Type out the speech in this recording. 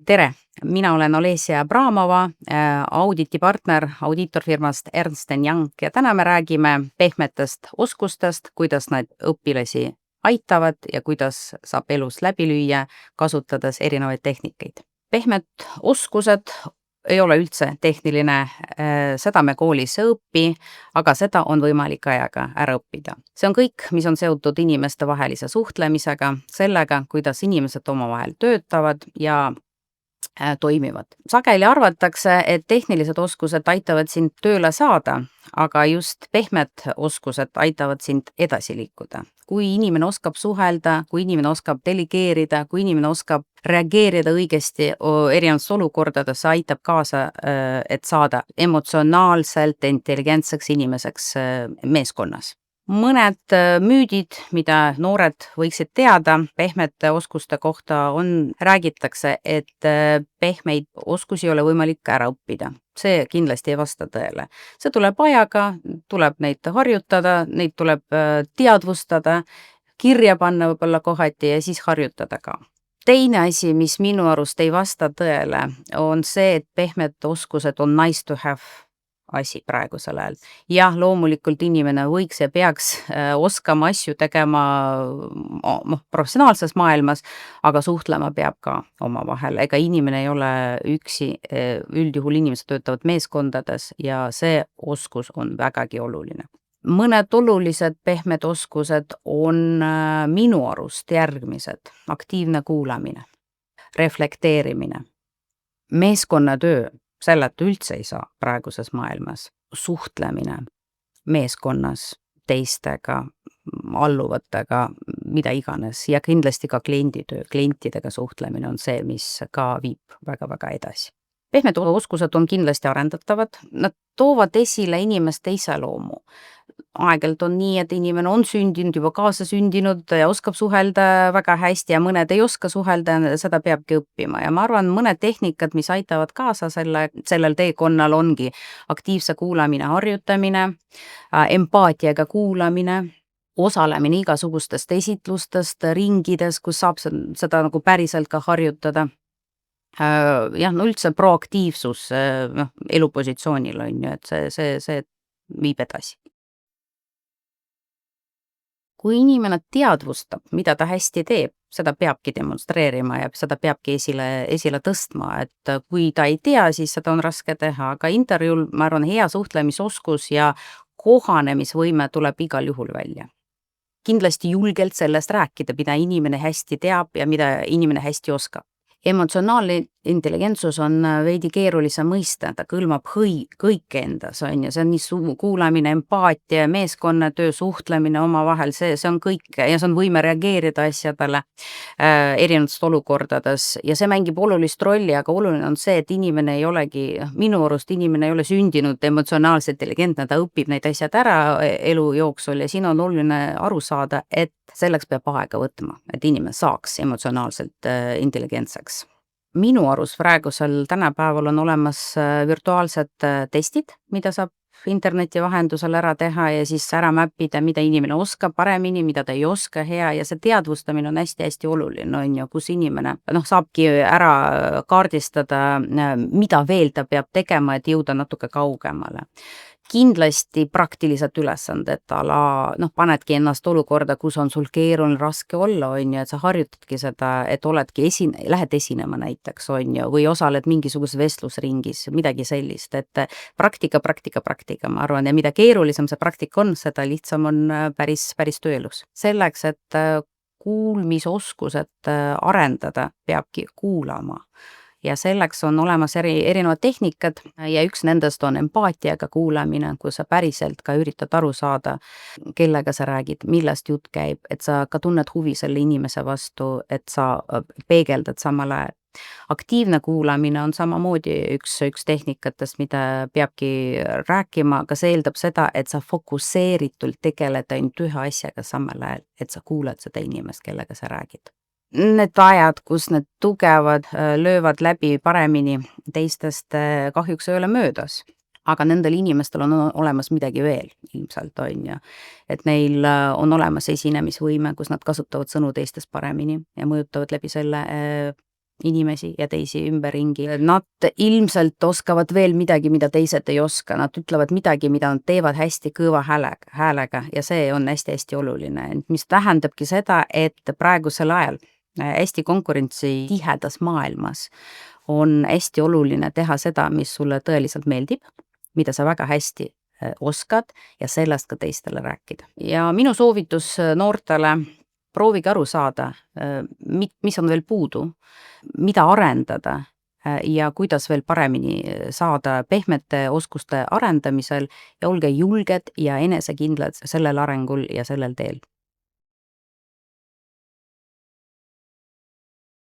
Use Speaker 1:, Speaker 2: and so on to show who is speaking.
Speaker 1: Tere! Mina olen Olesja Abramova, auditipartner audiitorfirmast Ernst & Young ja täna me räägime pehmetest oskustest, kuidas need õpilasi aitavad ja kuidas saab elus läbi lüüa, kasutades erinevaid tehnikeid. Pehmed oskused ei ole üldse tehniline, seda me koolis ei õpi, aga seda on võimalik ajaga ära õppida. See on kõik, mis on seotud inimestevahelise suhtlemisega, sellega, kuidas inimesed omavahel töötavad ja toimivad. Sageli arvatakse, et tehnilised oskused aitavad sind tööle saada, aga just pehmed oskused aitavad sind edasi liikuda. Kui inimene oskab suhelda, kui inimene oskab delegeerida, kui inimene oskab reageerida õigesti erinevates olukordades, see aitab kaasa, et saada emotsionaalselt intelligentseks inimeseks meeskonnas. Mõned müüdid, mida noored võiksid teada pehmete oskuste kohta räägitakse, et pehmeid oskusi ei ole võimalik ära õppida. See kindlasti ei vasta tõele. See tuleb ajaga, tuleb neid harjutada, neid tuleb teadvustada, kirja panna võib-olla kohati ja siis harjutada ka. Teine asi, mis minu arust ei vasta tõele, on see, et pehmed oskused on nice to have asi praegusel ajal. Jah, loomulikult inimene võiks ja peaks oskama asju tegema professionaalses maailmas, aga suhtlema peab ka omavahel. Ega inimene ei ole üksi, üldjuhul inimesed töötavad meeskondades ja see oskus on vägagi oluline. Mõned olulised pehmed oskused on minu arust järgmised. Aktiivne kuulamine, reflekteerimine, meeskonnatöö, selleta üldse ei saa praeguses maailmas, suhtlemine meeskonnas, teistega, alluvatega, mida iganes ja kindlasti ka klienditöö, klientidega suhtlemine on see, mis ka viib väga-väga edasi. Pehmed oskused on kindlasti arendatavad, nad toovad esile inimeste iseloomu. Aegelt on nii, et inimene on sündinud, juba kaasasündinud ja oskab suhelda väga hästi ja mõned ei oska suhelda, seda peabki õppima ja ma arvan, mõned tehnikad, mis aitavad kaasa sellel teekonnal ongi aktiivse kuulamine, harjutamine, empaatiaga kuulamine, osalemine igasugustest esitlustest, ringides, kus saab seda nagu päriselt ka harjutada. Jah, no üldse proaktiivsus elupositsioonil on ju, et see viib edasi. Kui inimene teadvustab, mida ta hästi teeb, seda peabki demonstreerima ja seda peabki esile tõstma, et kui ta ei tea, siis seda on raske teha, aga intervjuul, ma arvan, hea suhtlemisoskus ja kohanemisvõime tuleb igal juhul välja. Kindlasti julgelt sellest rääkida, mida inimene hästi teab ja mida inimene hästi oskab. Emotsionaalne intelligentsus on veidi keerulise mõiste, ta kõlmab kõike endas, on ju, see on nii kuulamine, empaatia, meeskonnatöö, suhtlemine omavahel, see on kõik ja see on võime reageerida asjadele erinevates olukordades ja see mängib olulist rolli, aga oluline on see, et inimene ei olegi, minu arust inimene ei ole sündinud emotsionaalselt intelligentne, ta õpib neid asjad ära elu jooksul ja siin on oluline aru saada, et selleks peab aega võtma, et inimene saaks emotsionaalselt intelligentseks. Minu arust praegusel tänapäeval on olemas virtuaalsed testid, mida saab interneti vahendusel ära teha ja siis ära mäppida, mida inimene oskab paremini, mida ta ei oska hea ja see teadvustamine on hästi-hästi oluline, on ju, kus inimene saabki ära kaardistada, mida veel ta peab tegema, et jõuda natuke kaugemale. Kindlasti praktilised ülesanded, panedki ennast olukorda, kus on sul keeruline, raske olla, on ju, et sa harjutadki seda, et oledki lähed esinema näiteks, on ju, või osaled mingisuguses vestlusringis, midagi sellist, et praktika, ma arvan, ja mida keerulisem see praktika on, seda lihtsam on päris tööelus. Selleks, et kuulmisoskused arendada, peabki kuulama. Ja selleks on olemas erinevad tehnikad ja üks nendest on empaatiaga kuulamine, kus sa päriselt ka üritad aru saada, kellega sa räägid, millest jutt käib, et sa ka tunned huvi selle inimese vastu, et sa peegeldad samal ajal. Aktiivne kuulamine on samamoodi üks tehnikatest, mida peabki rääkima, aga see eeldab seda, et sa fokusseeritult tegeled ainult ühe asjaga samal ajal, et sa kuulad seda inimest, kellega sa räägid. Need ajad, kus need tugevad löövad läbi paremini teistest kahjuks ei ole möödas, aga nendel inimestel on olemas midagi veel ilmselt, on ju. Et neil on olemas esinemisvõime, kus nad kasutavad sõnu teistest paremini ja mõjutavad läbi selle inimesi ja teisi ümberringi. Nad ilmselt oskavad veel midagi, mida teised ei oska, nad ütlevad midagi, mida nad teevad hästi kõva häälega ja see on hästi-hästi oluline, mis tähendabki seda, et praegusel ajal hästi konkurentsi tihedas maailmas on hästi oluline teha seda, mis sulle tõeliselt meeldib, mida sa väga hästi oskad ja sellest ka teistele rääkida. Ja minu soovitus noortele, proovige aru saada, mis on veel puudu, mida arendada ja kuidas veel paremini saada pehmete oskuste arendamisel ja olge julged ja enesekindlad sellel arengul ja sellel teel.